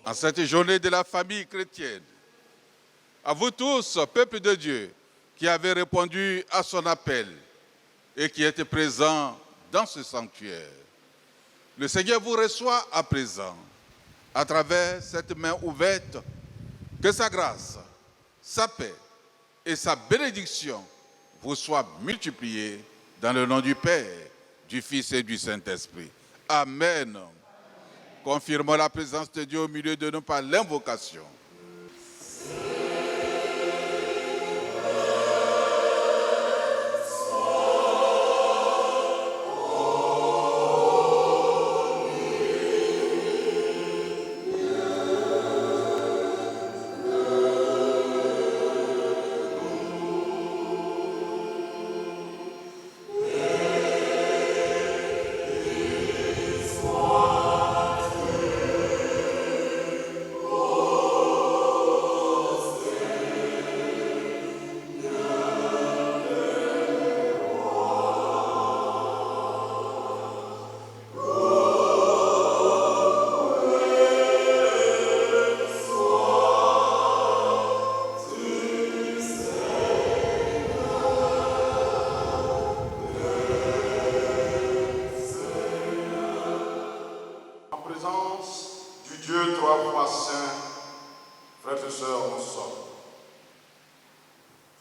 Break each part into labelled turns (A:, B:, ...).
A: En cette journée de la famille chrétienne, à vous tous, peuple de Dieu, qui avez répondu à son appel et qui êtes présents dans ce sanctuaire, le Seigneur vous reçoit à présent à travers cette main ouverte. Que sa grâce, sa paix et sa bénédiction vous soient multipliées dans le nom du Père, du Fils et du Saint-Esprit. Amen. Confirmons la présence de Dieu au milieu de nous par l'invocation.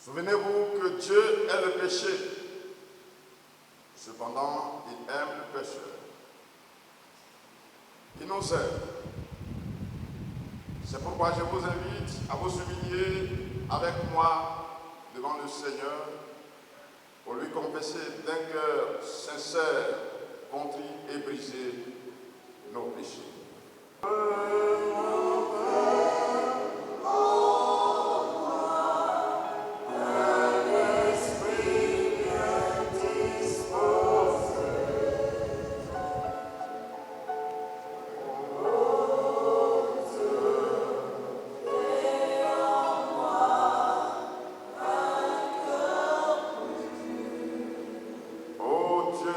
B: Souvenez-vous que Dieu est le péché. Cependant, il aime le pécheur. Il nous aime. C'est pourquoi je vous invite à vous humilier avec moi devant le Seigneur pour lui confesser d'un cœur sincère, contrit et brisé nos péchés.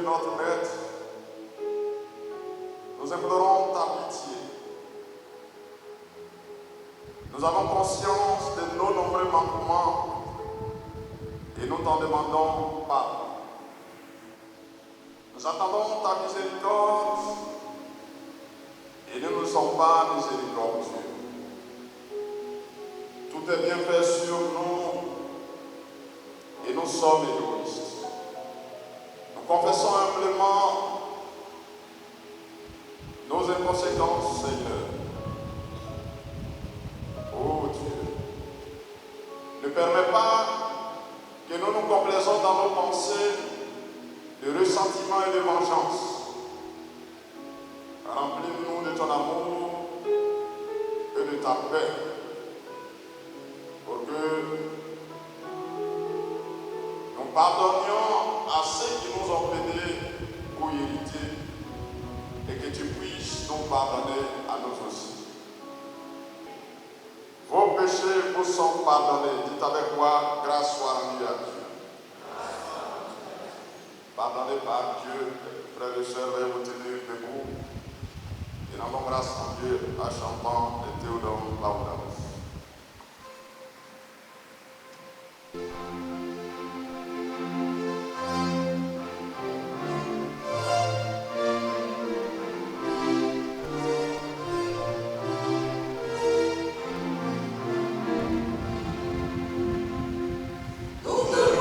B: Notre Maître, nous implorons ta pitié. Nous avons conscience de nos nombreux manquements et nous t'en demandons pardon. Nous attendons ta miséricorde et nous ne sommes pas miséricordieux. Tout est bien fait sur nous et nous sommes égoïstes. Confessons humblement nos inconséquences, Seigneur. Oh Dieu, ne permets pas que nous nous complaisons dans nos pensées de ressentiment et de vengeance. Remplis-nous de ton amour et de ta paix pour que nous pardonnions à ceux qui nous ont pédés ou irrités et que tu puisses nous pardonner à nous aussi. Vos péchés vous sont pardonnés. Dites avec moi, grâce soit rendue à Dieu. Pardonnez par Dieu, frères et sœurs, veuillez vous tenir debout et rendons grâce à Dieu en chantant le Théodore Laudamus.
C: Toute la terre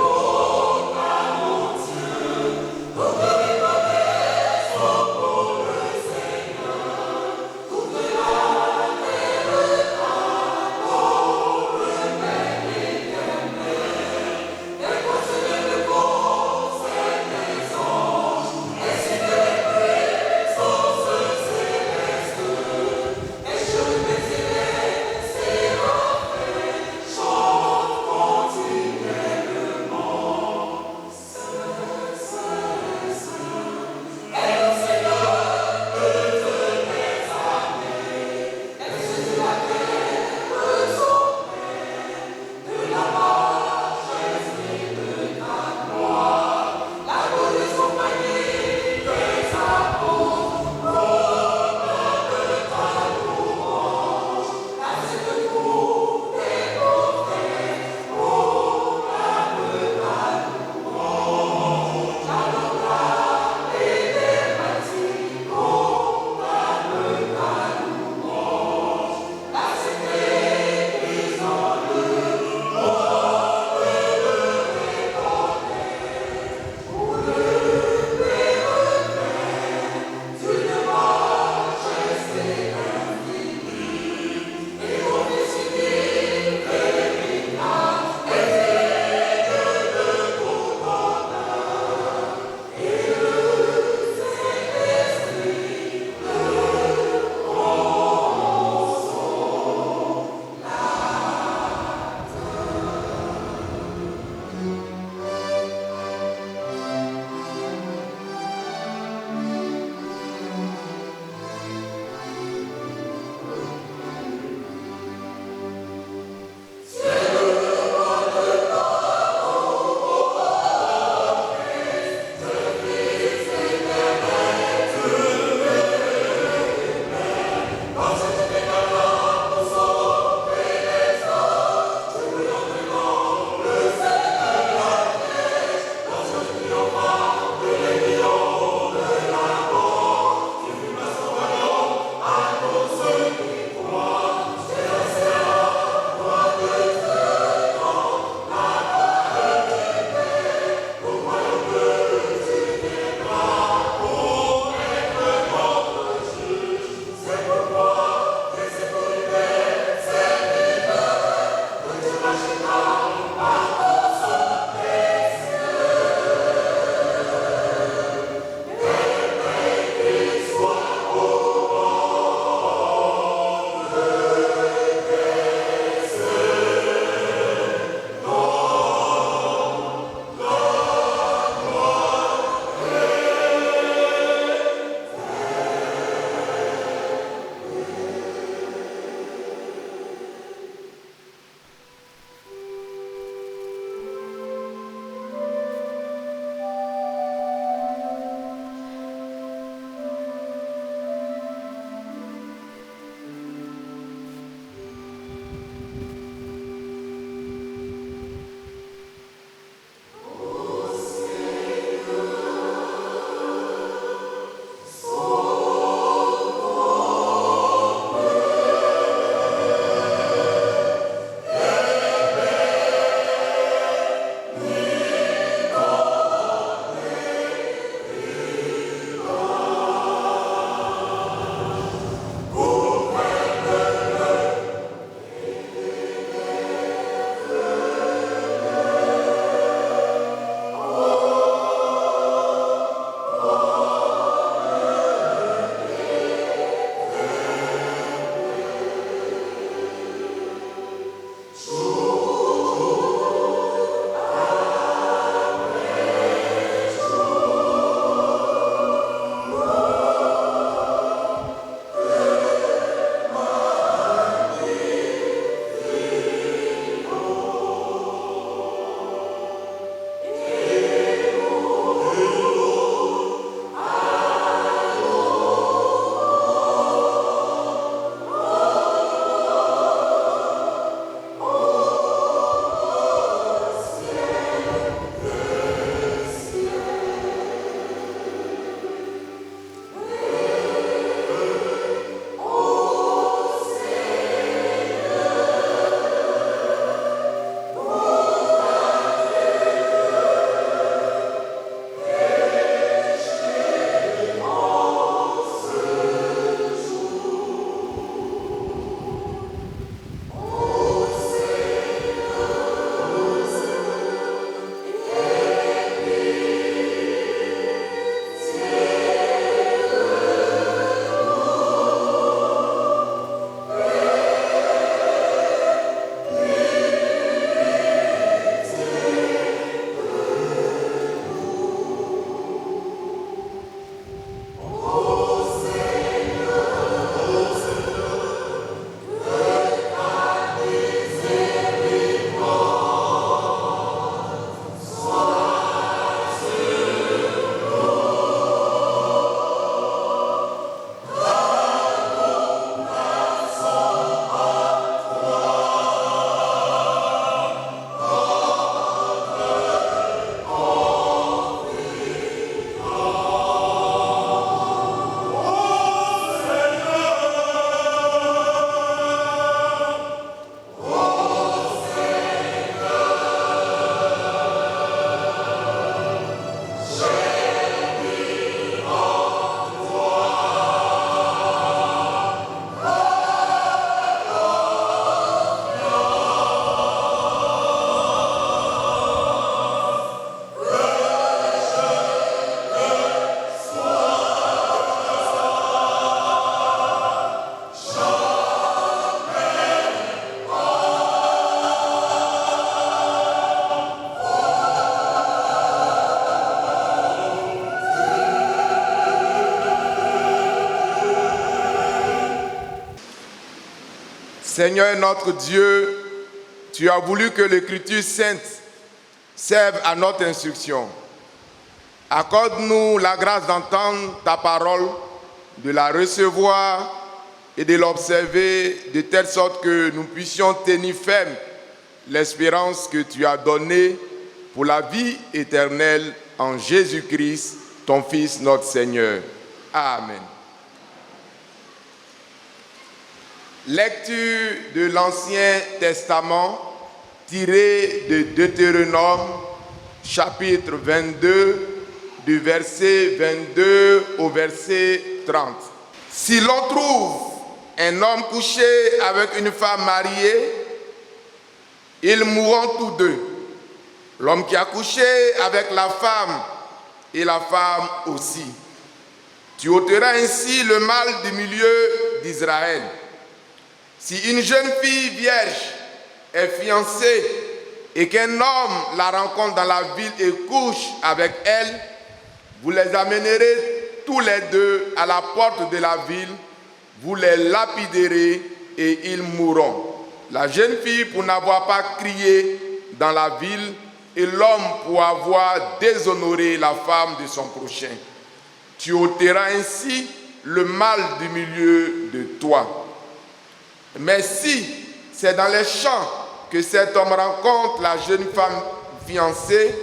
C: Seigneur notre Dieu, tu as voulu que l'Écriture sainte serve à notre instruction. Accorde-nous la grâce d'entendre ta parole, de la recevoir et de l'observer de telle sorte que nous puissions tenir ferme l'espérance que tu as donnée pour la vie éternelle en Jésus-Christ, ton Fils, notre Seigneur. Amen. Lecture de l'Ancien Testament tirée de Deutéronome, chapitre 22, du verset 22 au verset 30. Si l'on trouve un homme couché avec une femme mariée, ils mourront tous deux. L'homme qui a couché avec la femme et la femme aussi. Tu ôteras ainsi le mal du milieu d'Israël. Si une jeune fille vierge est fiancée et qu'un homme la rencontre dans la ville et couche avec elle, vous les amènerez tous les deux à la porte de la ville, vous les lapiderez et ils mourront. La jeune fille pour n'avoir pas crié dans la ville et l'homme pour avoir déshonoré la femme de son prochain. Tu ôteras ainsi le mal du milieu de toi. Mais si c'est dans les champs que cet homme rencontre la jeune femme fiancée,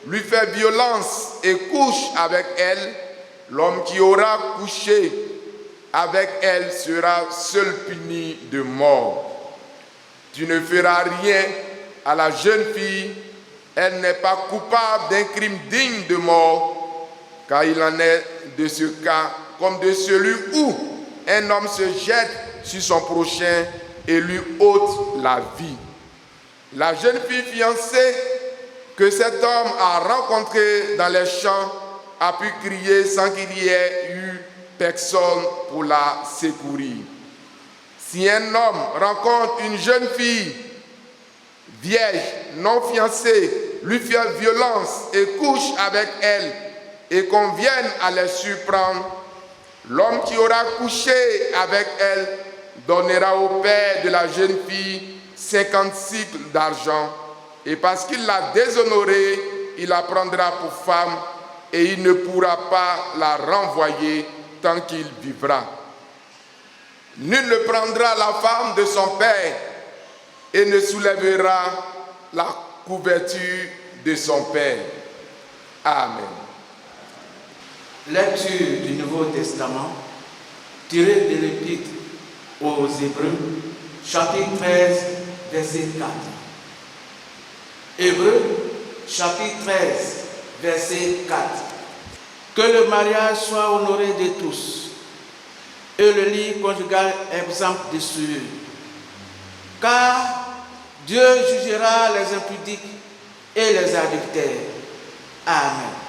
C: lui fait violence et couche avec elle, l'homme qui aura couché avec elle sera seul puni de mort. Tu ne feras rien à la jeune fille, elle n'est pas coupable d'un crime digne de mort, car il en est de ce cas comme de celui où un homme se jette sur son prochain et lui ôte la vie. La jeune fille fiancée que cet homme a rencontrée dans les champs a pu crier sans qu'il y ait eu personne pour la secourir. Si un homme rencontre une jeune fille vierge, non fiancée, lui fait violence et couche avec elle et qu'on vienne à les surprendre, l'homme qui aura couché avec elle donnera au père de la jeune fille 50 cycles d'argent et parce qu'il l'a déshonorée, il la prendra pour femme et il ne pourra pas la renvoyer tant qu'il vivra. Nul ne prendra la femme de son père et ne soulèvera la couverture de son père. Amen.
D: Lecture du Nouveau Testament tirée de l'Épître aux Hébreux, chapitre 13, verset 4. Hébreux, chapitre 13, verset 4. Que le mariage soit honoré de tous et le lit conjugal exempt de souillure. Car Dieu jugera les impudiques et les adultères. Amen.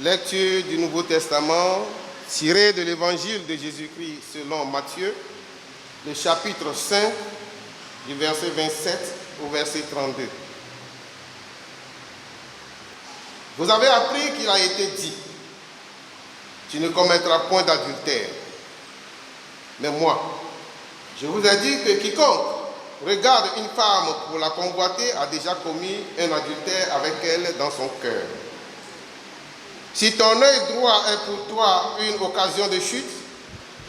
E: Lecture du Nouveau Testament tirée de l'Évangile de Jésus-Christ selon Matthieu, le chapitre 5, du verset 27 au verset 32. Vous avez appris qu'il a été dit, tu ne commettras point d'adultère. Mais moi, je vous ai dit que quiconque regarde une femme pour la convoiter a déjà commis un adultère avec elle dans son cœur. Si ton œil droit est pour toi une occasion de chute,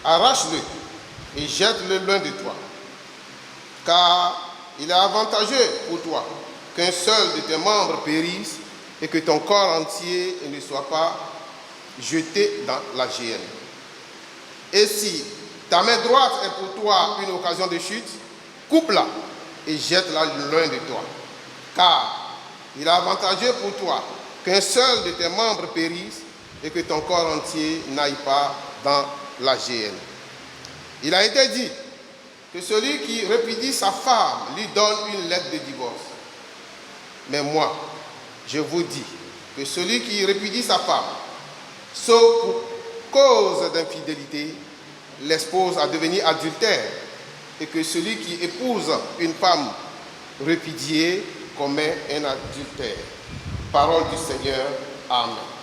E: arrache-le et jette-le loin de toi. Car il est avantageux pour toi qu'un seul de tes membres périsse et que ton corps entier ne soit pas jeté dans la géhenne. Et si ta main droite est pour toi une occasion de chute, coupe-la et jette-la loin de toi. Car il est avantageux pour toi qu'un seul de tes membres périsse et que ton corps entier n'aille pas dans la géhenne. Il a été dit que celui qui répudie sa femme lui donne une lettre de divorce. Mais moi, je vous dis que celui qui répudie sa femme, sauf pour cause d'infidélité, l'expose à devenir adultère, et que celui qui épouse une femme répudiée commet un adultère. Parole du Seigneur. Amen.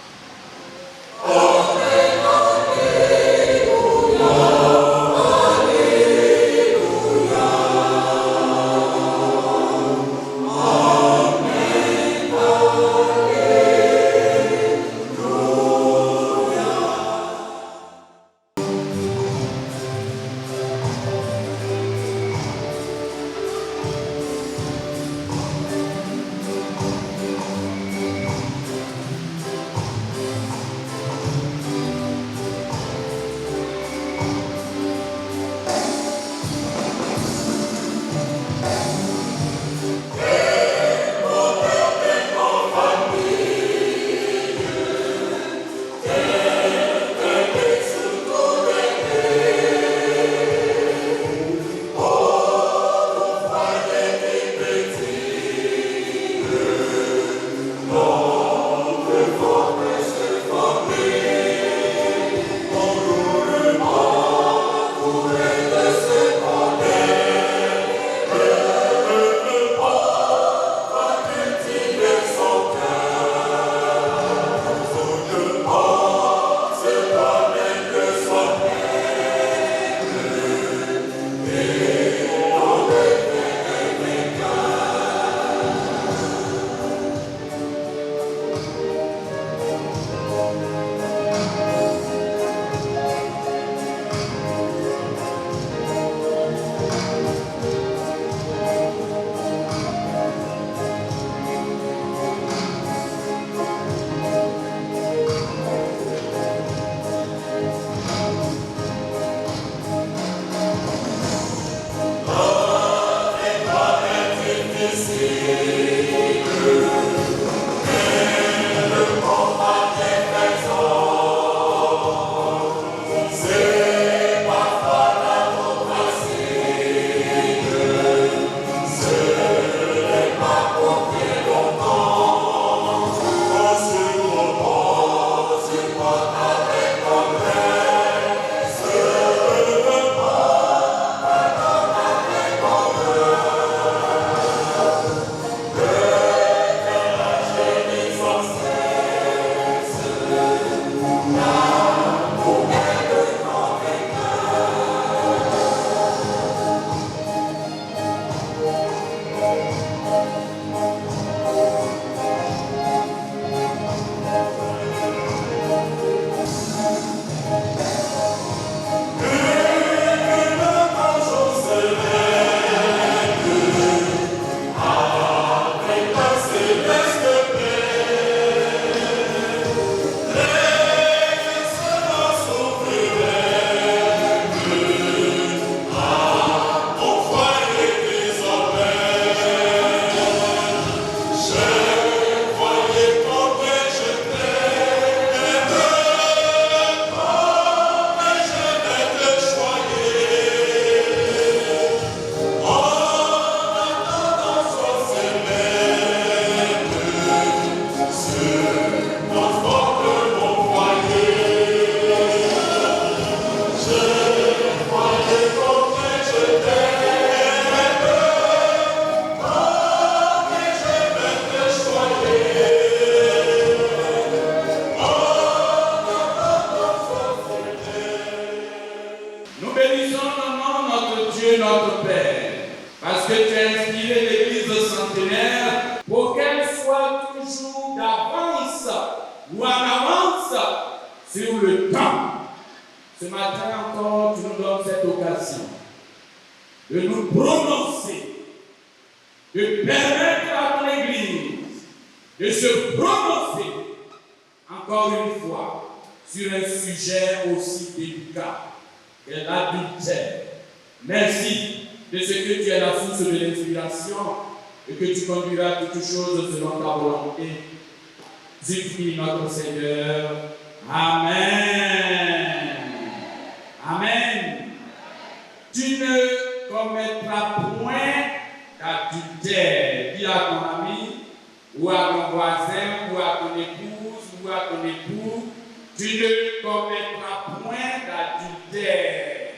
F: Tu ne commettras point d'adultère.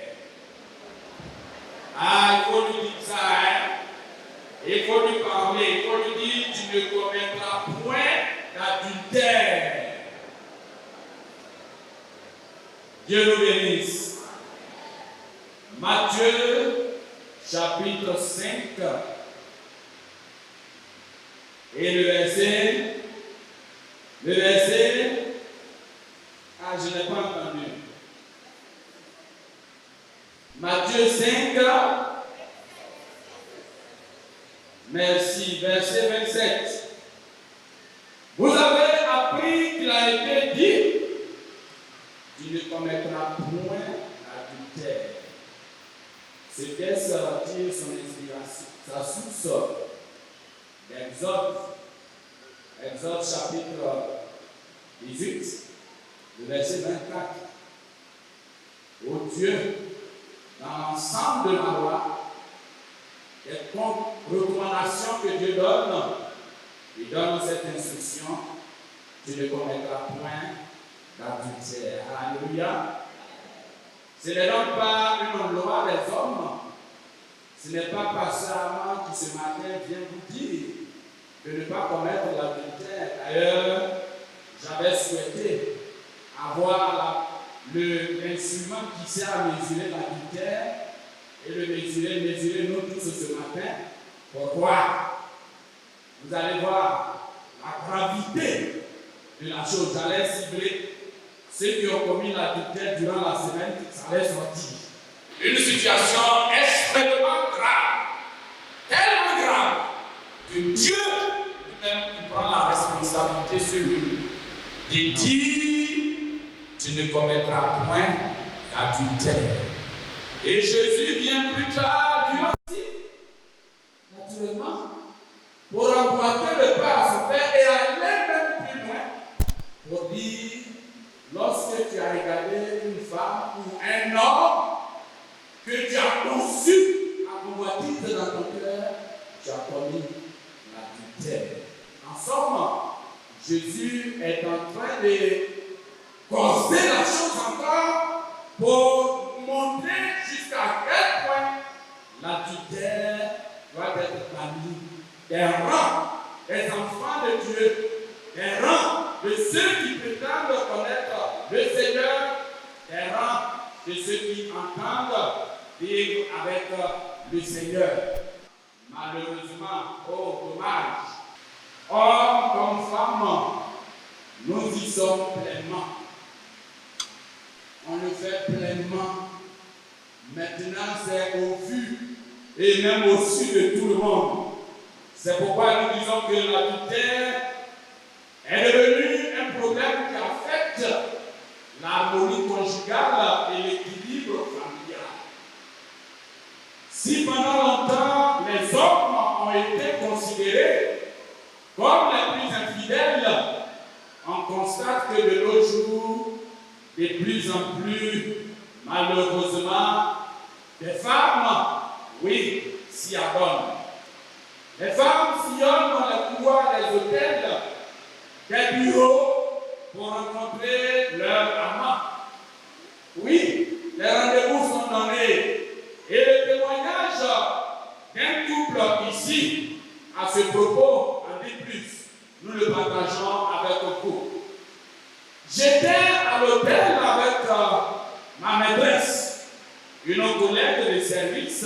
F: Ah, il faut lui dire ça, hein? Il faut lui parler, il faut lui dire, tu ne commettras point d'adultère. Dieu nous bénisse. Matthieu, chapitre 5, et le verset, ah, je n'ai pas entendu. Matthieu 5, merci, verset 27. Vous avez appris qu'il a été dit, tu ne commettras point d'adultère. Ce texte tire son inspiration, sa source d'Exode, Exode chapitre 18, le verset 24. Ô Dieu, dans l'ensemble de la loi, les recommandations que Dieu donne, il donne cette instruction, tu ne commettras point d'adultère. Alléluia. Ce n'est donc pas une loi des hommes. Ce n'est pas Pasteur Armand qui ce matin vient vous dire de ne pas commettre l'adultère. D'ailleurs, j'avais souhaité avoir l'instrument qui sert à mesurer l'adultère et le mesurer nous tous ce matin. Pourquoi? Vous allez voir la gravité de la chose. J'allais cibler ceux qui ont commis l'adultère durant la semaine, ça allait sortir. Une situation extrêmement grave, tellement grave, que Dieu lui-même prend la responsabilité sur lui de dire, tu ne commettras point d'adultère. Et Jésus vient plus tard, lui aussi, naturellement, pour emboîter le pas à son Père et aller même plus loin, pour dire, lorsque tu as regardé une femme ou un homme que tu as conçu à convoitise dans ton cœur, tu as commis l'adultère. En somme, Jésus est en train de causer la chose encore pour montrer jusqu'à quel point l'adultère doit être banni des rangs des enfants de Dieu, des rangs de ceux qui prétendent connaître le Seigneur, des rangs de ceux qui entendent vivre avec le Seigneur. Malheureusement, oh dommage, hommes comme femmes, nous y sommes pleinement. On le fait pleinement. Maintenant, c'est au vu et même au su de tout le monde. C'est pourquoi nous disons que l'adultère est devenu un problème qui affecte l'harmonie conjugale et l'équilibre familial. Si pendant longtemps les hommes ont été considérés comme les plus infidèles, on constate que de nos jours, de plus en plus, malheureusement, des femmes, oui, s'y adonnent. Les femmes sillonnent dans les couloirs des hôtels, des bureaux, pour rencontrer leur amant. Oui, les rendez-vous sont donnés. Et le témoignage d'un couple ici, à ce propos, en dit plus. Nous le partageons avec vous. J'étais à l'hôtel avec ma maîtresse, une collègue de service.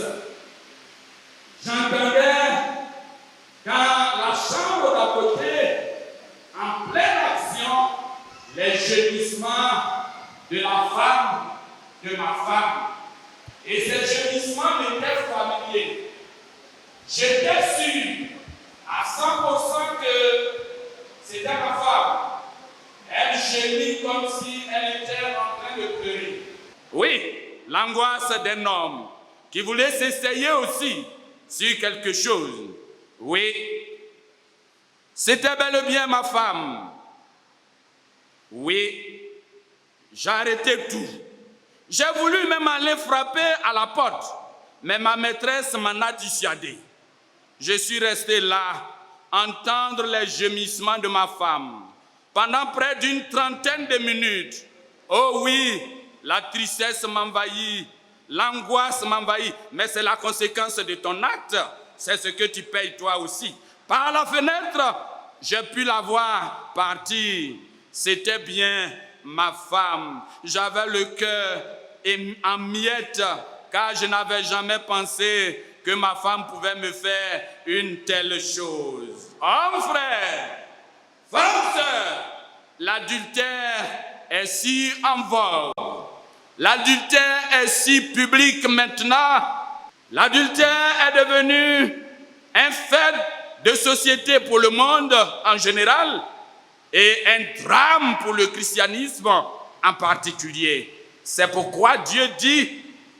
F: J'entendais quand la chambre d'à côté, en pleine action, les gémissements de la femme, de ma femme. Et ces gémissements m'étaient familiers. J'étais sûr à 100% que c'était ma femme. Elle gémit comme si elle était en train de pleurer. Oui, l'angoisse d'un homme qui voulait s'essayer aussi sur quelque chose. Oui, c'était bel et bien ma femme. Oui, j'ai arrêté tout. J'ai voulu même aller frapper à la porte, mais ma maîtresse m'en a dissuadé. Je suis resté là, entendre les gémissements de ma femme. pendant près d'une trentaine de minutes. Oh oui, la tristesse m'envahit, l'angoisse m'envahit, mais c'est la conséquence de ton acte. C'est ce que tu payes toi aussi. Par la fenêtre, j'ai pu la voir partir. C'était bien ma femme. J'avais le cœur en miettes, car je n'avais jamais pensé que ma femme pouvait me faire une telle chose. Hommes, frères, femmes, sœurs, l'adultère est si en vogue. L'adultère est si public maintenant. L'adultère est devenu un fait de société pour le monde en général et un drame pour le christianisme en particulier. C'est pourquoi Dieu dit,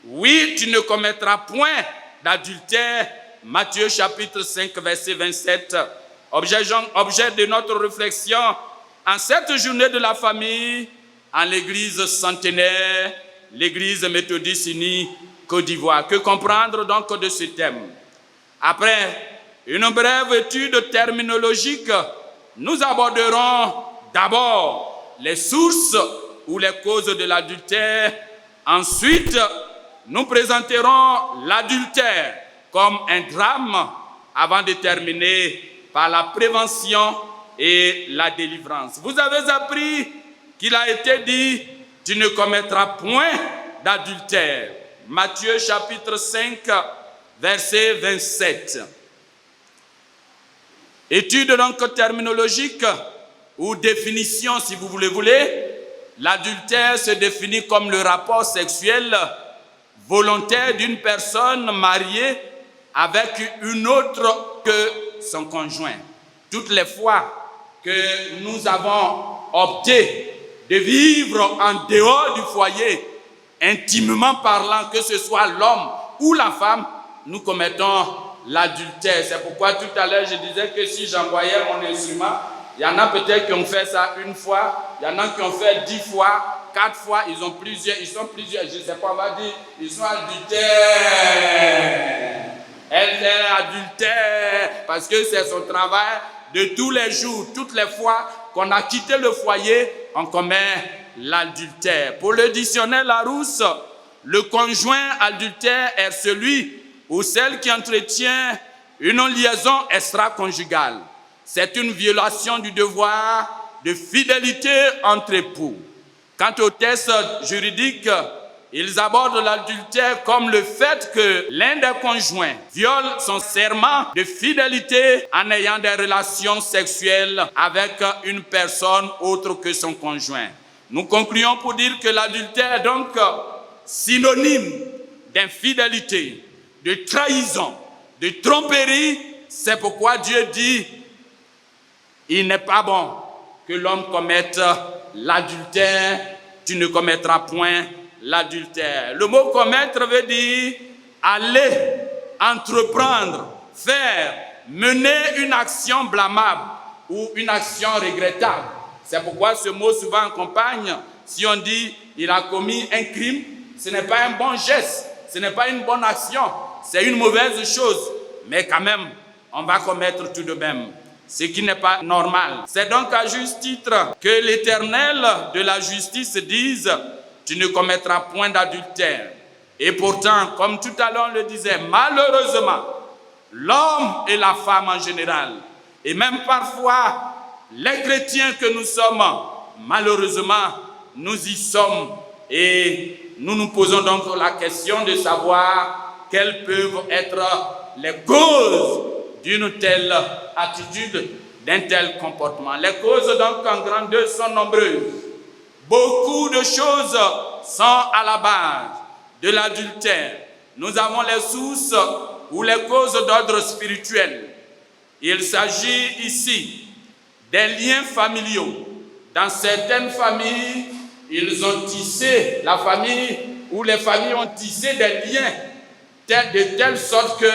F: oui, tu ne commettras point d'adultère. Matthieu chapitre 5, verset 27. Objet de notre réflexion en cette journée de la famille, en l'église centenaire, l'église méthodiste unie Côte d'Ivoire. Que comprendre donc de ce thème? Après une brève étude terminologique, nous aborderons d'abord les sources ou les causes de l'adultère. Ensuite, nous présenterons l'adultère comme un drame avant de terminer par la prévention et la délivrance. Vous avez appris qu'il a été dit, tu ne commettras point d'adultère. Matthieu chapitre 5, verset 27. Étude donc terminologique ou définition si vous voulez. L'adultère se définit comme le rapport sexuel volontaire d'une personne mariée avec une autre que son conjoint. Toutes les fois que nous avons opté de vivre en dehors du foyer, intimement parlant, que ce soit l'homme ou la femme, nous commettons l'adultère. C'est pourquoi tout à l'heure je disais que si j'envoyais mon instrument, il y en a peut-être qui ont fait ça une fois, il y en a qui ont fait 10 fois, 4 fois, ils sont plusieurs, je ne sais pas, on va dire, ils sont adultères. Elle est adultère parce que c'est son travail de tous les jours, toutes les fois qu'on a quitté le foyer, on commet l'adultère. Pour le dictionnaire Larousse, le conjoint adultère est celui ou celle qui entretient une liaison extra-conjugale. C'est une violation du devoir de fidélité entre époux. Quant aux tests juridiques, ils abordent l'adultère comme le fait que l'un des conjoints viole son serment de fidélité en ayant des relations sexuelles avec une personne autre que son conjoint. Nous concluons pour dire que l'adultère est donc synonyme d'infidélité, de trahison, de tromperie. C'est pourquoi Dieu dit, il n'est pas bon que l'homme commette l'adultère, tu ne commettras point l'adultère. Le mot commettre veut dire aller, entreprendre, faire, mener une action blâmable ou une action regrettable. C'est pourquoi ce mot souvent accompagne, si on dit il a commis un crime, ce n'est pas un bon geste, ce n'est pas une bonne action, c'est une mauvaise chose, mais quand même, on va commettre tout de même, ce qui n'est pas normal. C'est donc à juste titre que l'Éternel de la justice dise, tu ne commettras point d'adultère. Et pourtant, comme tout à l'heure on le disait, malheureusement, l'homme et la femme en général, et même parfois les chrétiens que nous sommes, malheureusement, nous y sommes. Et nous nous posons donc la question de savoir quelles peuvent être les causes d'une telle attitude, d'un tel comportement. Les causes donc en grandeur sont nombreuses. Beaucoup de choses sont à la base de l'adultère. Nous avons les sources ou les causes d'ordre spirituel. Il s'agit ici des liens familiaux. Dans certaines familles, ils ont tissé, la famille ou les familles ont tissé des liens de telle sorte que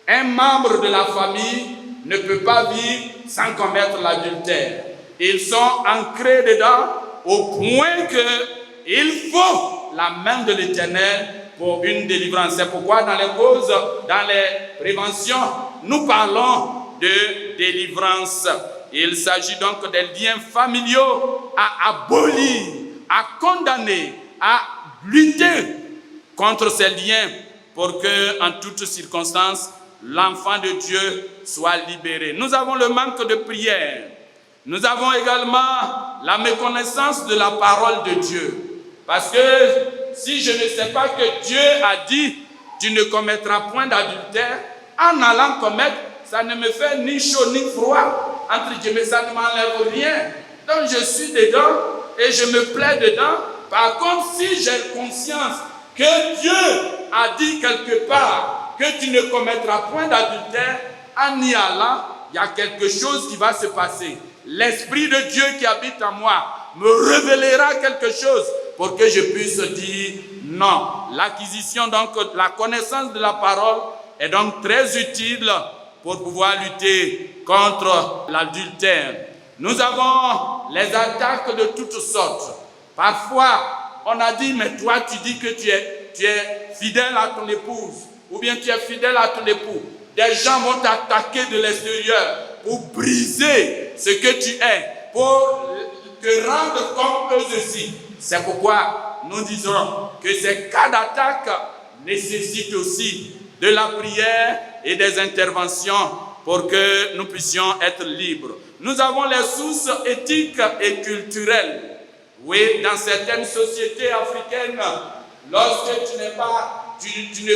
F: un membre de la famille ne peut pas vivre sans commettre l'adultère. Ils sont ancrés dedans au point qu'il faut la main de l'Éternel pour une délivrance. C'est pourquoi dans les causes, dans les préventions, nous parlons de délivrance. Il s'agit donc des liens familiaux à abolir, à condamner, à lutter contre ces liens pour que, en toutes circonstances, l'enfant de Dieu soit libéré. Nous avons le manque de prière. Nous avons également la méconnaissance de la parole de Dieu. Parce que si je ne sais pas que Dieu a dit « tu ne commettras point d'adultère », en allant commettre, ça ne me fait ni chaud ni froid. Entre guillemets, ça ne m'enlève rien. Donc je suis dedans et je me plais dedans. Par contre, si j'ai conscience que Dieu a dit quelque part que tu ne commettras point d'adultère, en y allant, il y a quelque chose qui va se passer. L'Esprit de Dieu qui habite en moi me révélera quelque chose pour que je puisse dire non. L'acquisition, donc, la connaissance de la parole est donc très utile pour pouvoir lutter contre l'adultère. Nous avons les attaques de toutes sortes. Parfois, on a dit, mais toi, tu dis que tu es fidèle à ton épouse, ou bien tu es fidèle à ton époux. Des gens vont t'attaquer de l'extérieur pour briser ce que tu es, pour te rendre comme eux aussi. C'est pourquoi nous disons que ces cas d'attaque nécessitent aussi de la prière et des interventions pour que nous puissions être libres. Nous avons les sources éthiques et culturelles. Oui, dans certaines sociétés africaines, lorsque tu ne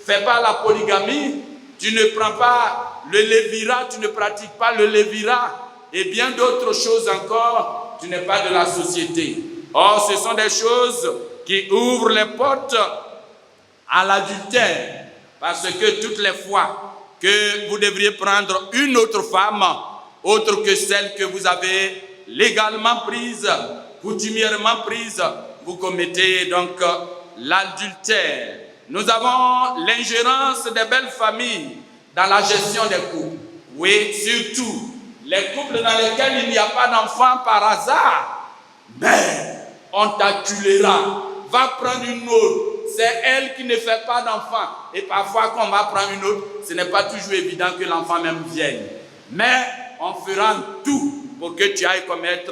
F: fais pas la polygamie, tu ne prends pas le lévirat, tu ne pratiques pas le lévirat et bien d'autres choses encore, tu n'es pas de la société. Or, ce sont des choses qui ouvrent les portes à l'adultère, parce que toutes les fois que vous devriez prendre une autre femme, autre que celle que vous avez légalement prise, coutumièrement prise, vous commettez donc l'adultère. Nous avons l'ingérence des belles familles dans la gestion des couples. Oui, surtout les couples dans lesquels il n'y a pas d'enfant par hasard. Mais on t'acculera, va prendre une autre. C'est elle qui ne fait pas d'enfant. Et parfois, quand on va prendre une autre, ce n'est pas toujours évident que l'enfant même vienne. Mais on fera tout pour que tu ailles commettre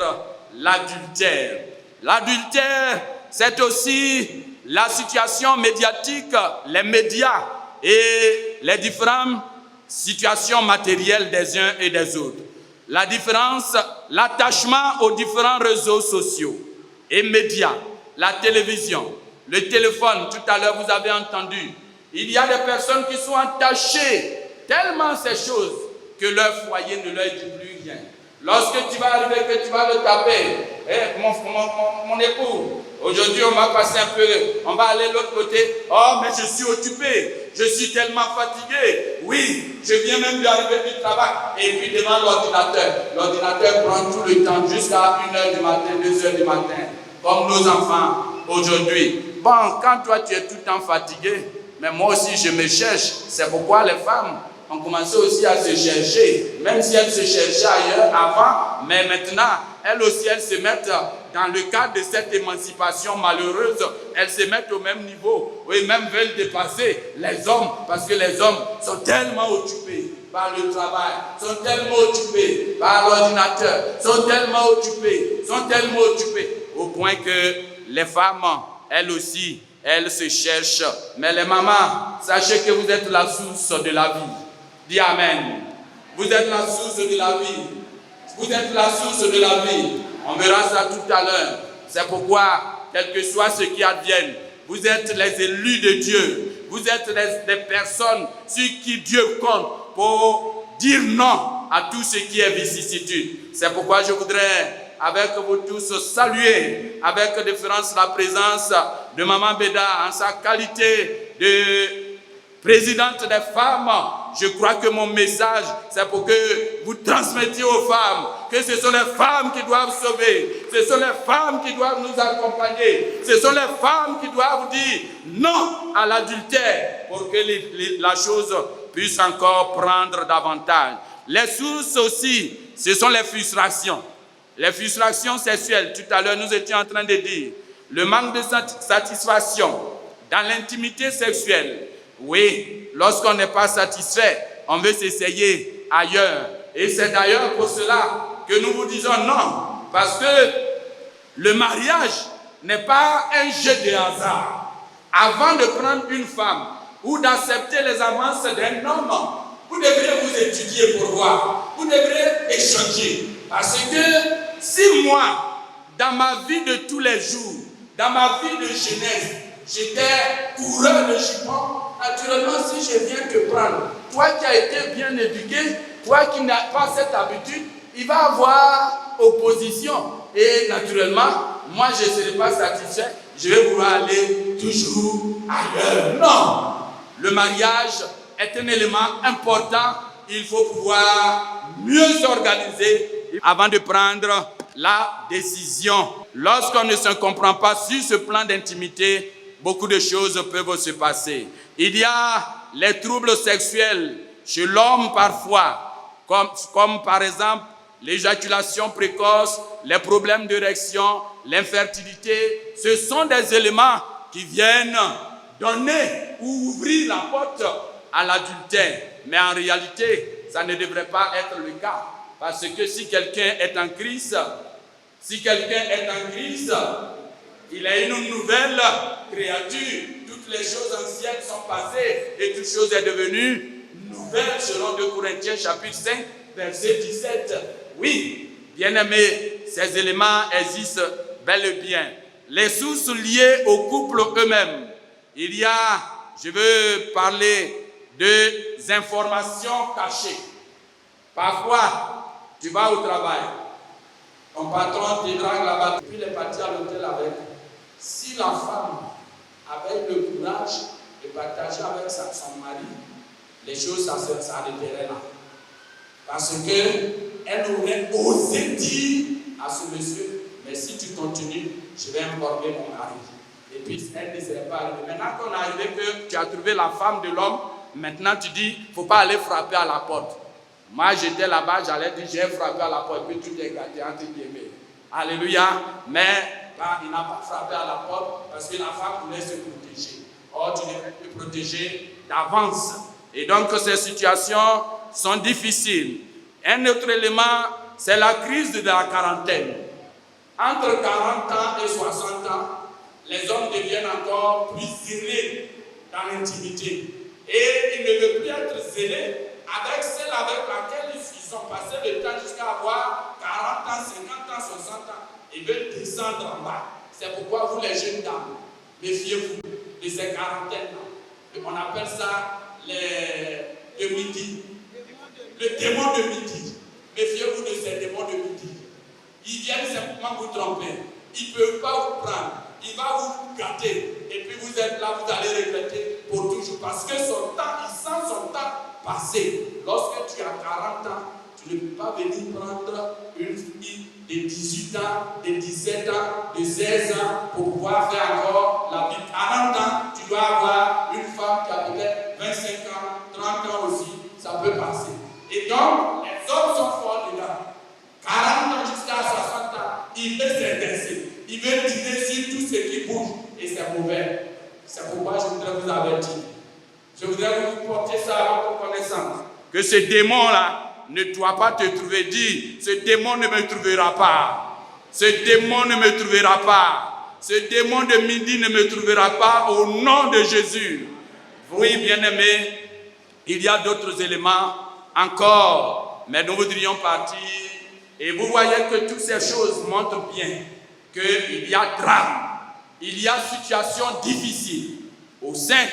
F: l'adultère. L'adultère, c'est aussi la situation médiatique, les médias et les différentes situations matérielles des uns et des autres. La différence, l'attachement aux différents réseaux sociaux et médias, la télévision, le téléphone. Tout à l'heure, vous avez entendu, il y a des personnes qui sont attachées tellement à ces choses que leur foyer ne leur dit plus rien. Lorsque tu vas arriver, que tu vas le taper, mon époux, aujourd'hui on va passer un peu, on va aller de l'autre côté. Oh, mais je suis occupé, je suis tellement fatigué. Oui, je viens même d'arriver du travail. Et puis devant l'ordinateur prend tout le temps jusqu'à 1h du matin, 2h du matin, comme nos enfants aujourd'hui. Bon, quand toi tu es tout le temps fatigué, mais moi aussi je me cherche. C'est pourquoi les femmes ont commencé aussi à se chercher, même si elles se cherchaient ailleurs avant, mais maintenant, elles aussi, elles se mettent dans le cadre de cette émancipation malheureuse, elles se mettent au même niveau, ou même veulent dépasser les hommes, parce que les hommes sont tellement occupés par le travail, sont tellement occupés par l'ordinateur, sont tellement occupés, au point que les femmes, elles aussi, elles se cherchent. Mais les mamans, sachez que vous êtes la source de la vie. Dis Amen. Vous êtes la source de la vie. Vous êtes la source de la vie. On verra ça tout à l'heure. C'est pourquoi, quel que soit ce qui advienne, vous êtes les élus de Dieu. Vous êtes des personnes sur qui Dieu compte pour dire non à tout ce qui est vicissitude. C'est pourquoi je voudrais, avec vous tous, saluer avec déférence la présence de Maman Béda en sa qualité de présidente des femmes. Je crois que mon message, c'est pour que vous transmettiez aux femmes que ce sont les femmes qui doivent sauver, ce sont les femmes qui doivent nous accompagner, ce sont les femmes qui doivent dire non à l'adultère pour que la chose puisse encore prendre davantage. Les sources aussi, ce sont les frustrations sexuelles. Tout à l'heure, nous étions en train de dire le manque de satisfaction dans l'intimité sexuelle. Oui, lorsqu'on n'est pas satisfait, on veut s'essayer ailleurs. Et c'est d'ailleurs pour cela que nous vous disons non. Parce que le mariage n'est pas un jeu de hasard. Avant de prendre une femme ou d'accepter les avances d'un homme, vous devrez vous étudier pour voir. Vous devrez échanger. Parce que si moi, dans ma vie de tous les jours, dans ma vie de jeunesse, j'étais coureur de jupons, naturellement, si je viens te prendre, toi qui as été bien éduqué, toi qui n'as pas cette habitude, il va y avoir opposition. Et naturellement, moi, je ne serai pas satisfait. Je vais vouloir aller toujours ailleurs. Non! Le mariage est un élément important. Il faut pouvoir mieux s'organiser avant de prendre la décision. Lorsqu'on ne se comprend pas sur ce plan d'intimité, beaucoup de choses peuvent se passer. Il y a les troubles sexuels chez l'homme parfois, comme par exemple l'éjaculation précoce, les problèmes d'érection, l'infertilité. Ce sont des éléments qui viennent donner ou ouvrir la porte à l'adultère. Mais en réalité, ça ne devrait pas être le cas. Parce que si quelqu'un est en Christ, il est une nouvelle créature. Toutes les choses anciennes sont passées et toute chose est devenue nouvelle selon 2 Corinthiens chapitre 5, verset 17. Oui, bien-aimés, ces éléments existent bel et bien. Les sources liées au couple eux-mêmes. Il y a, je veux parler des informations cachées. Parfois, tu vas au travail, ton patron te drague là-bas, puis il est parti à l'hôtel avec. Si la femme avait le courage de partager avec son mari, les choses s'arrêteraient là. Parce qu'elle aurait osé dire à ce monsieur, mais si tu continues, je vais informer mon mari. Et puis elle ne serait pas arrivée. Maintenant qu'on est arrivé que tu as trouvé la femme de l'homme, maintenant tu dis, il ne faut pas aller frapper à la porte. Moi j'étais là-bas, j'allais dire, j'ai frappé à la porte, et puis tout est gâté entre guillemets. Alléluia. Mais il n'a pas frappé à la porte parce que la femme voulait se protéger. Or, tu devrais te protéger d'avance. Et donc, ces situations sont difficiles. Un autre élément, c'est la crise de la quarantaine. Entre 40 ans et 60 ans, les hommes deviennent encore plus zélés dans l'intimité. Et ils ne veulent plus être zélés avec celle avec laquelle ils ont passé le temps jusqu'à avoir 40 ans, 50 ans, 60 ans. Ils veulent descendre en bas. C'est pourquoi vous, les jeunes dames, méfiez-vous de ces quarantaines-là. On appelle ça le midi. Le démon de midi. Méfiez-vous de ces démons de midi. Ils viennent simplement vous tromper. Ils ne peuvent pas vous prendre. Il va vous gâter. Et puis vous êtes là, vous allez regretter pour toujours. Parce que son temps, il sent son temps passer. Lorsque tu as 40 ans, tu ne peux pas venir prendre une fille de 18 ans, de 17 ans, de 16 ans pour pouvoir faire encore la vie. À 40 ans, tu dois avoir une femme qui a peut-être 25 ans, 30 ans aussi. Ça peut passer. Et donc, les hommes sont forts dedans. 40 ans jusqu'à 60 ans, ils veulent s'intéresser. Ils veulent tirer sur tout ce qui bouge. Et c'est mauvais. C'est pourquoi je voudrais vous avertir. Je voudrais vous porter ça à votre connaissance. Que ce démon-là ne doit pas te trouver. Dis, ce démon ne me trouvera pas. Ce démon ne me trouvera pas. Ce démon de midi ne me trouvera pas au nom de Jésus. Oui, bien-aimés, il y a d'autres éléments encore, mais nous voudrions partir. Et vous voyez que toutes ces choses montrent bien qu'il y a drame, il y a situation difficile au sein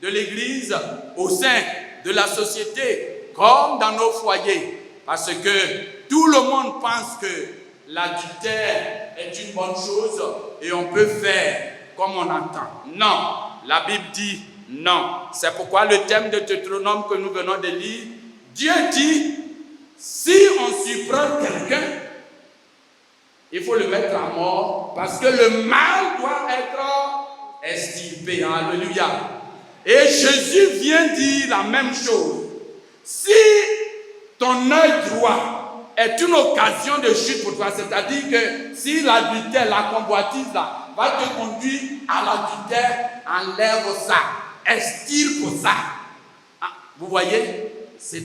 F: de l'Église, au sein de la société, comme dans nos foyers. Parce que tout le monde pense que l'adultère est une bonne chose et on peut faire comme on entend. Non, la Bible dit non. C'est pourquoi le thème de Deutéronome que nous venons de lire, Dieu dit, si on surprend quelqu'un, il faut le mettre à mort parce que le mal doit être extirpé. Alléluia. Et Jésus vient dire la même chose. Si ton œil droit est une occasion de chute pour toi, c'est-à-dire que si l'adultère, la convoitise là, va te conduire à l'adultère, enlève ça, extirpe ça. Ah, vous voyez, ce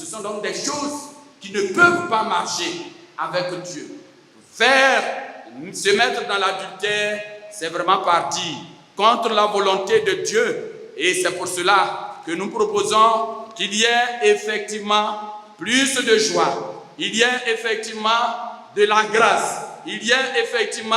F: sont donc des choses qui ne peuvent pas marcher avec Dieu. Se mettre dans l'adultère, c'est vraiment partir contre la volonté de Dieu. Et c'est pour cela que nous proposons qu'il y ait effectivement plus de joie, il y ait effectivement de la grâce, il y ait effectivement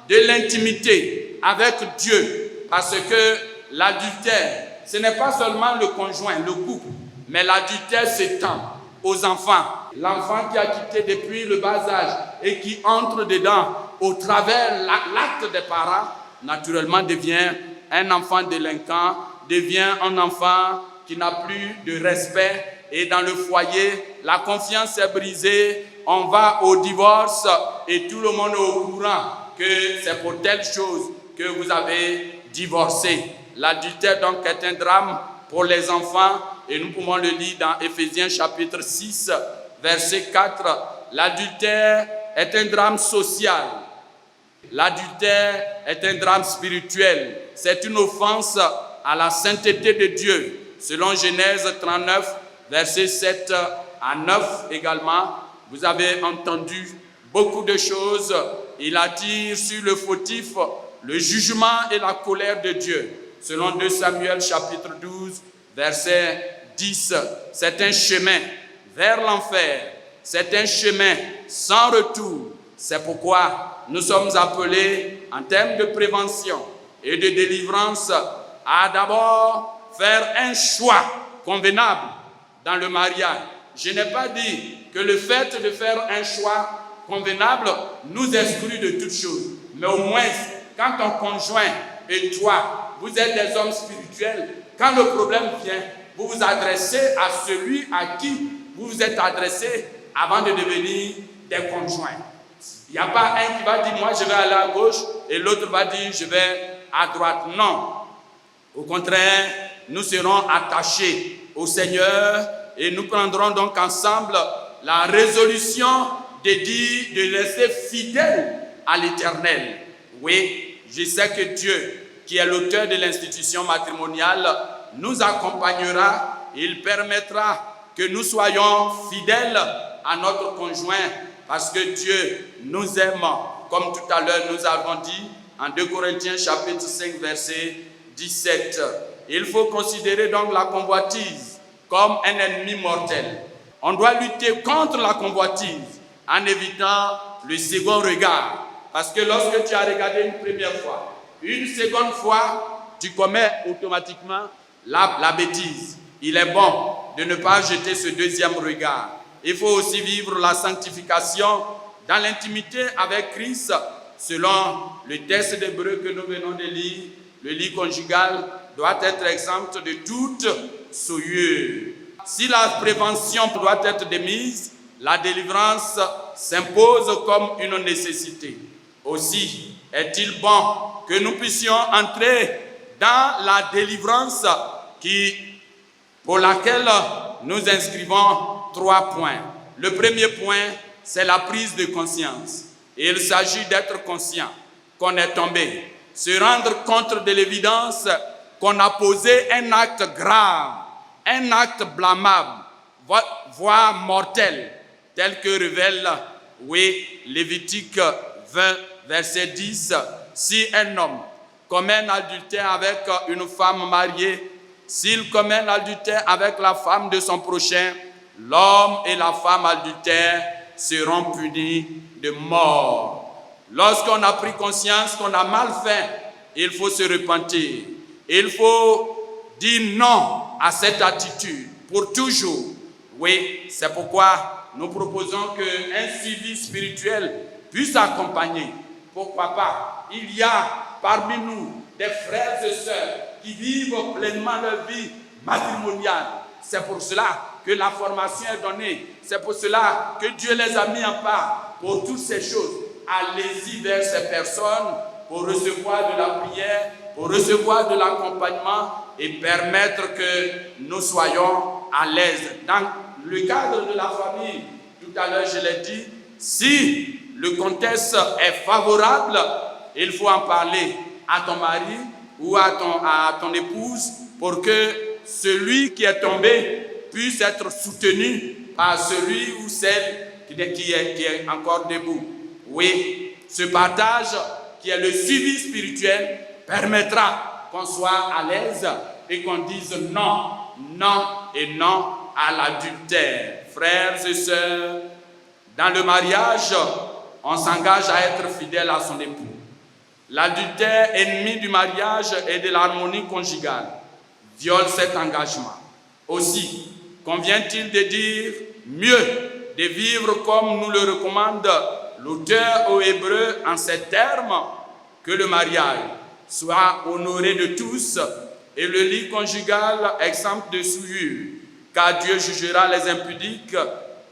F: de l'intimité avec Dieu. Parce que l'adultère, ce n'est pas seulement le conjoint, le couple, mais l'adultère s'étend aux enfants. L'enfant qui a quitté depuis le bas âge et qui entre dedans au travers l'acte des parents, naturellement devient un enfant délinquant, devient un enfant qui n'a plus de respect. Et dans le foyer, la confiance est brisée, on va au divorce et tout le monde est au courant que c'est pour telle chose que vous avez divorcé. L'adultère donc est un drame pour les enfants et nous pouvons le lire dans Éphésiens chapitre 6, verset 4. L'adultère est un drame social. L'adultère est un drame spirituel. C'est une offense à la sainteté de Dieu. Selon Genèse 39, versets 7 à 9 également, vous avez entendu beaucoup de choses. Il attire sur le fautif le jugement et la colère de Dieu. Selon 2 Samuel chapitre 12, verset 10, c'est un chemin vers l'enfer. C'est un chemin sans retour. C'est pourquoi nous sommes appelés en termes de prévention et de délivrance à d'abord faire un choix convenable dans le mariage. Je n'ai pas dit que le fait de faire un choix convenable nous exclut de toutes choses. Mais au moins, quand ton conjoint et toi, vous êtes des hommes spirituels, quand le problème vient, vous vous adressez à celui à qui vous vous êtes adressé avant de devenir des conjoints. Il n'y a pas un qui va dire, moi je vais aller à gauche, et l'autre va dire, je vais à droite. Non. Au contraire, nous serons attachés au Seigneur et nous prendrons donc ensemble la résolution de dire, de rester fidèle à l'Éternel. Oui, je sais que Dieu, qui est l'auteur de l'institution matrimoniale, nous accompagnera. Il permettra que nous soyons fidèles à notre conjoint parce que Dieu nous aime. Comme tout à l'heure nous avons dit en 2 Corinthiens chapitre 5 verset 17. Il faut considérer donc la convoitise comme un ennemi mortel. On doit lutter contre la convoitise en évitant le second regard. Parce que lorsque tu as regardé une première fois, une seconde fois, tu commets automatiquement la bêtise. Il est bon de ne pas jeter ce deuxième regard. Il faut aussi vivre la sanctification dans l'intimité avec Christ, selon le texte d'Hébreux que nous venons de lire. Le lit conjugal doit être exempt de toute souillure. Si la prévention doit être démise, la délivrance s'impose comme une nécessité. Aussi, est-il bon que nous puissions entrer dans la délivrance pour laquelle nous inscrivons 3 points. Le premier point, c'est la prise de conscience. Et il s'agit d'être conscient qu'on est tombé, se rendre compte de l'évidence qu'on a posé un acte grave, un acte blâmable, voire mortel, tel que révèle, Lévitique 20, verset 10. Si un homme commet un adultère avec une femme mariée, s'il commet un adultère avec la femme de son prochain, l'homme et la femme adultères seront punis de mort. Lorsqu'on a pris conscience qu'on a mal fait, il faut se repentir. Il faut dire non à cette attitude pour toujours. Oui, c'est pourquoi nous proposons qu'un suivi spirituel puisse accompagner. Pourquoi pas? Il y a parmi nous des frères et sœurs qui vivent pleinement leur vie matrimoniale. C'est pour cela que la formation est donnée. C'est pour cela que Dieu les a mis en part pour toutes ces choses. Allez-y vers ces personnes pour recevoir de la prière, pour recevoir de l'accompagnement et permettre que nous soyons à l'aise. Dans le cadre de la famille, tout à l'heure je l'ai dit, si le contexte est favorable, il faut en parler à ton mari ou à ton épouse pour que celui qui est tombé puisse être soutenu par celui ou celle qui est encore debout. Oui, ce partage qui est le suivi spirituel permettra qu'on soit à l'aise et qu'on dise non, non et non à l'adultère. Frères et sœurs, dans le mariage, on s'engage à être fidèle à son époux. L'adultère, ennemi du mariage et de l'harmonie conjugale, viole cet engagement. Aussi, convient-il de dire mieux, de vivre comme nous le recommande l'auteur aux Hébreux en ces termes, que le mariage soit honoré de tous et le lit conjugal exempt de souillure, car Dieu jugera les impudiques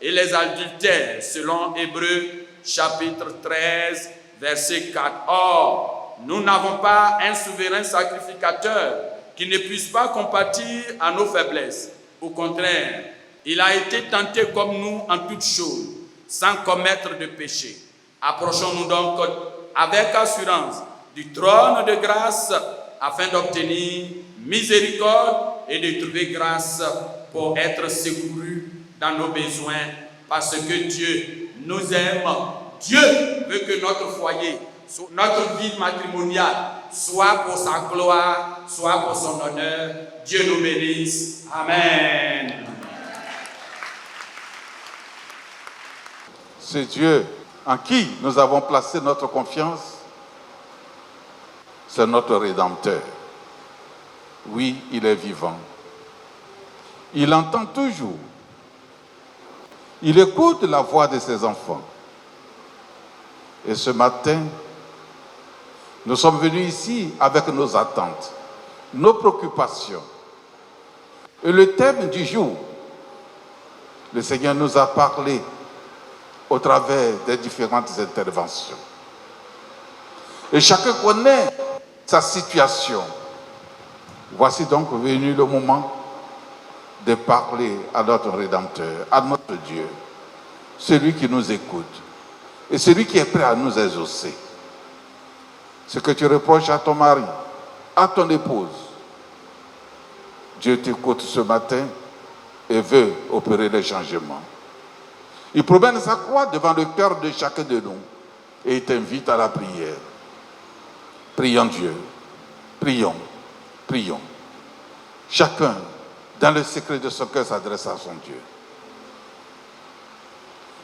F: et les adultères, selon Hébreux chapitre 13, verset 4. Or, nous n'avons pas un souverain sacrificateur qui ne puisse pas compatir à nos faiblesses. Au contraire, il a été tenté comme nous en toutes choses, sans commettre de péché. Approchons-nous donc avec assurance du trône de grâce afin d'obtenir miséricorde et de trouver grâce pour être secourus dans nos besoins, parce que Dieu nous aime. Dieu veut que notre foyer, notre vie matrimoniale, soit pour sa gloire, soit pour son honneur. Dieu nous bénisse. Amen.
A: C'est Dieu en qui nous avons placé notre confiance. C'est notre Rédempteur. Oui, il est vivant. Il entend toujours. Il écoute la voix de ses enfants. Et ce matin, nous sommes venus ici avec nos attentes, nos préoccupations. Et le thème du jour, le Seigneur nous a parlé au travers des différentes interventions. Et chacun connaît sa situation. Voici donc venu le moment de parler à notre Rédempteur, à notre Dieu, celui qui nous écoute et celui qui est prêt à nous exaucer. Ce que tu reproches à ton mari, à ton épouse, Dieu t'écoute ce matin et veut opérer les changements. Il promène sa croix devant le cœur de chacun de nous et il t'invite à la prière. Prions Dieu, prions, prions. Chacun, dans le secret de son cœur, s'adresse à son Dieu.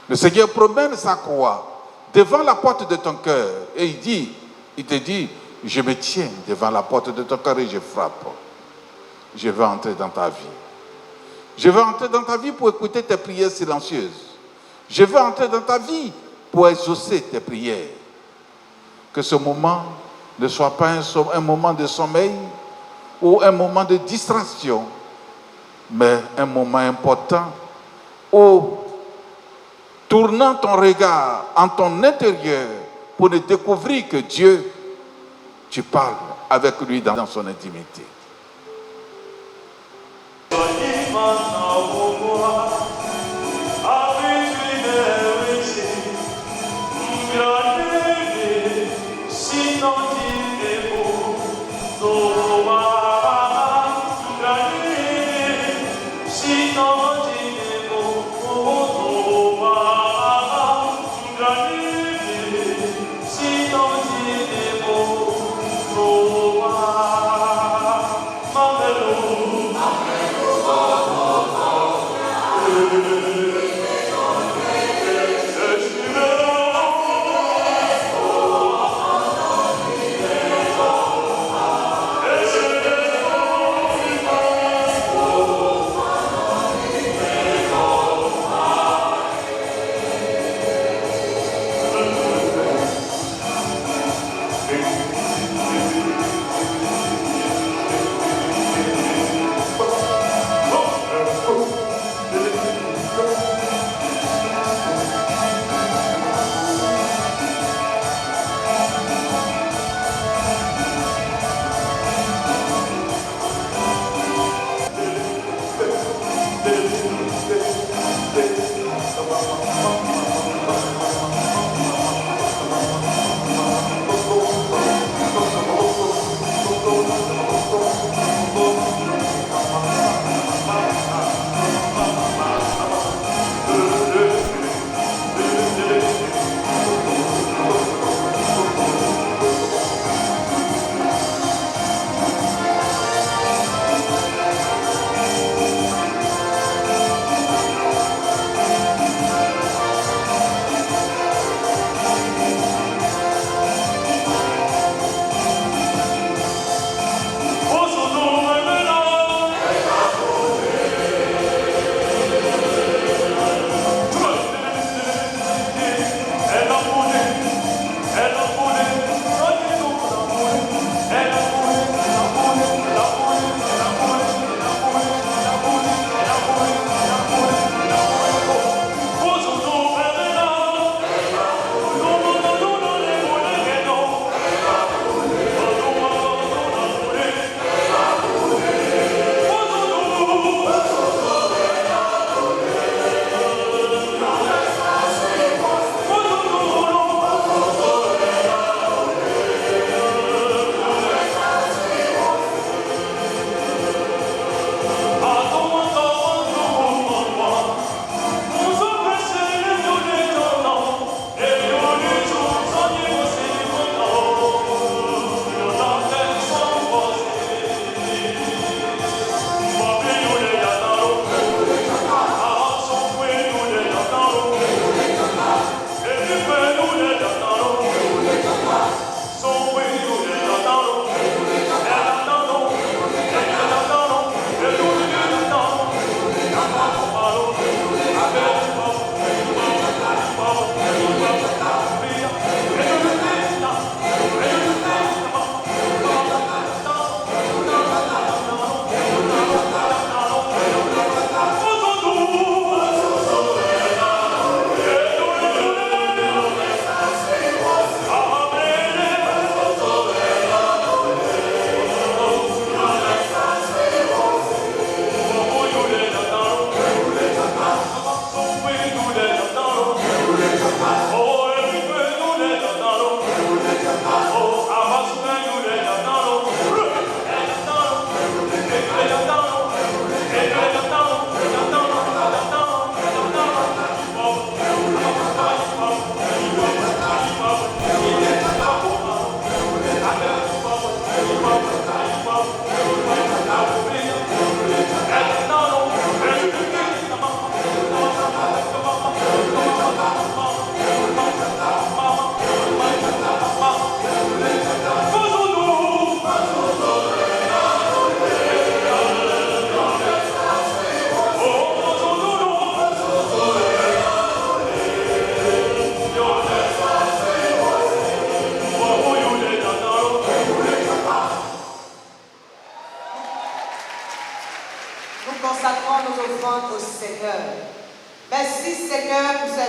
A: Le Seigneur promène sa croix devant la porte de ton cœur et il te dit, je me tiens devant la porte de ton cœur et je frappe. Je veux entrer dans ta vie. Je veux entrer dans ta vie pour écouter tes prières silencieuses. Je veux entrer dans ta vie pour exaucer tes prières. Que ce moment ne soit pas un moment de sommeil ou un moment de distraction, mais un moment important où, tournant ton regard en ton intérieur pour ne découvrir que Dieu, tu parles avec lui dans son intimité.
G: Hey!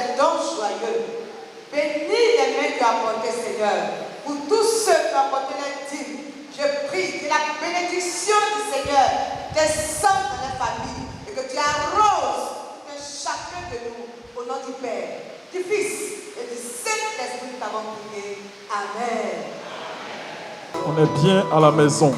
G: des dons joyeux. Bénis les mains qui ont apporté, Seigneur. Pour tous ceux qui ont apporté les dîmes, je prie que la bénédiction du Seigneur descende dans les familles et que tu arroses que chacun de nous, au nom du Père, du Fils et du Saint-Esprit, nous t'avons prié. Amen.
H: On est bien à la maison.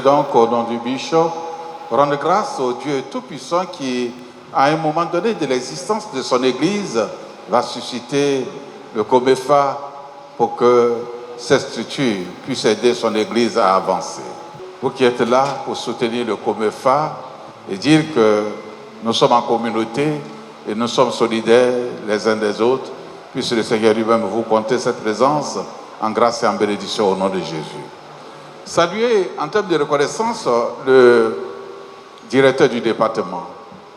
A: Donc, au nom du bishop, rendre grâce au Dieu Tout-Puissant qui, à un moment donné de l'existence de son Église, va susciter le COMEFA pour que cette structure puisse aider son Église à avancer. Vous qui êtes là pour soutenir le COMEFA et dire que nous sommes en communauté et nous sommes solidaires les uns des autres, puisse le Seigneur lui-même vous compter cette présence en grâce et en bénédiction au nom de Jésus. Saluer en termes de reconnaissance le directeur du département,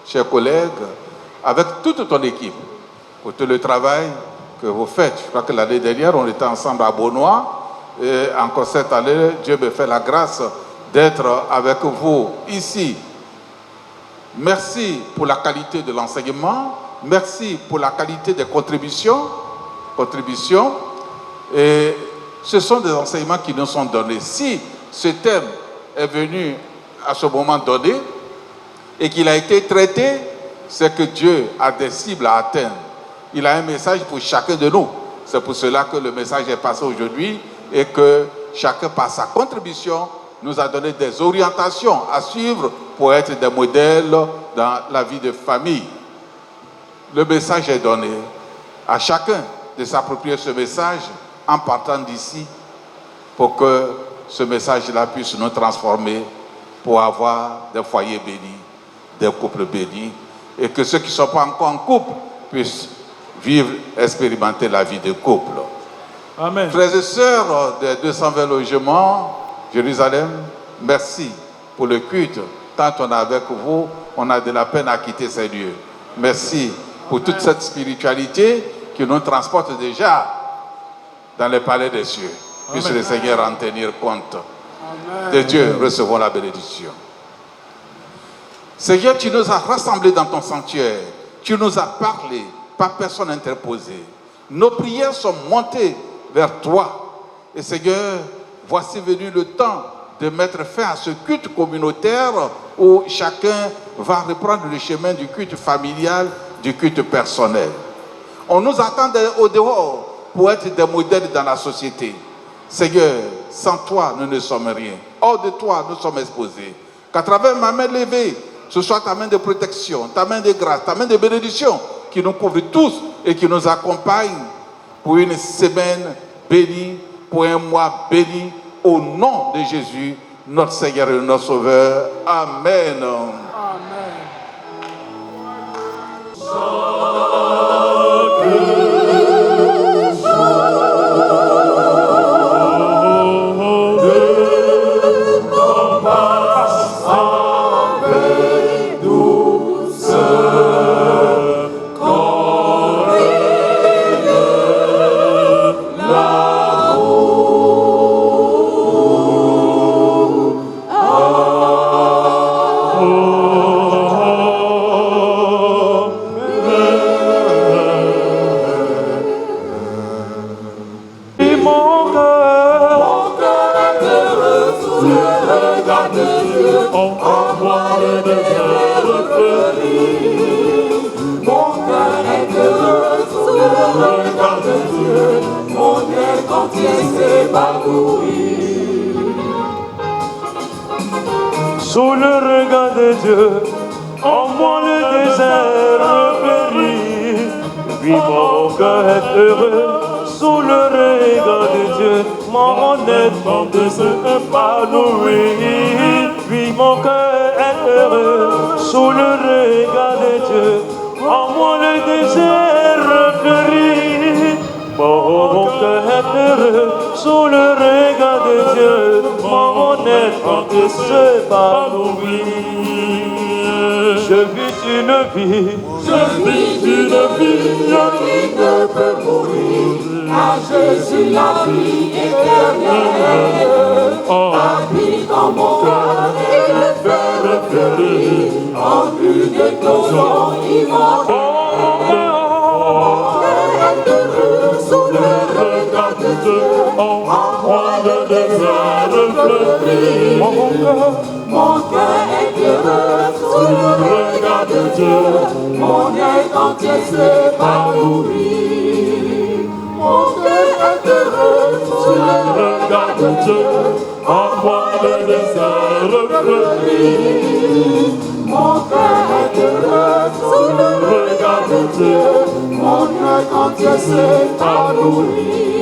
A: chers collègues, avec toute ton équipe, pour tout le travail que vous faites. Je crois que l'année dernière, on était ensemble à Beaunois, et encore cette année, Dieu me fait la grâce d'être avec vous ici. Merci pour la qualité de l'enseignement, merci pour la qualité des contributions, et ce sont des enseignements qui nous sont donnés. Si ce thème est venu à ce moment donné et qu'il a été traité, c'est que Dieu a des cibles à atteindre. Il a un message pour chacun de nous. C'est pour cela que le message est passé aujourd'hui et que chacun, par sa contribution, nous a donné des orientations à suivre pour être des modèles dans la vie de famille. Le message est donné. À chacun de s'approprier ce message en partant d'ici, pour que ce message-là puisse nous transformer, pour avoir des foyers bénis, des couples bénis, et que ceux qui ne sont pas encore en couple puissent vivre, expérimenter la vie de couple.
H: Amen.
A: Frères et sœurs des 220 logements, Jérusalem, merci pour le culte. Tant on est avec vous, on a de la peine à quitter ces lieux. Merci pour toute cette spiritualité qui nous transporte déjà dans les palais des cieux. Puisse le Seigneur en tenir compte. De Dieu, recevons la bénédiction. Seigneur, tu nous as rassemblés dans ton sanctuaire. Tu nous as parlé par personne interposée. Nos prières sont montées vers toi. Et Seigneur, voici venu le temps de mettre fin à ce culte communautaire où chacun va reprendre le chemin du culte familial, du culte personnel. On nous attend au dehors pour être des modèles dans la société. Seigneur, sans toi, nous ne sommes rien. Hors de toi, nous sommes exposés. Qu'à travers ma main levée, ce soit ta main de protection, ta main de grâce, ta main de bénédiction qui nous couvre tous et qui nous accompagne pour une semaine bénie, pour un mois béni, au nom de Jésus, notre Seigneur et notre Sauveur. Amen.
I: Sous le regard de Dieu, en moi le désert périt. Oui, mon cœur est heureux. Sous le regard de Dieu, mon être se épanouit. Oui, mon cœur est heureux. Sous le regard de Dieu, en moi le désert périt. Mon cœur est heureux. Sous le regard de Dieu, mon être s'épanouit. Je vis une vie qui ne peut mourir. À Jésus la vie éternelle. Habite dans mon cœur et le fait périr. En une éclosion immortelle. Sous le regard de Dieu, en moi le désert fleurit. Mon cœur est heureux. Sous le regard de Dieu, mon être entier s'épanouit. Mon cœur est heureux. Sous le regard de Dieu, en moi le désert fleurit. Mon cœur est heureux. Sous le regard de Dieu, mon être entier s'épanouit.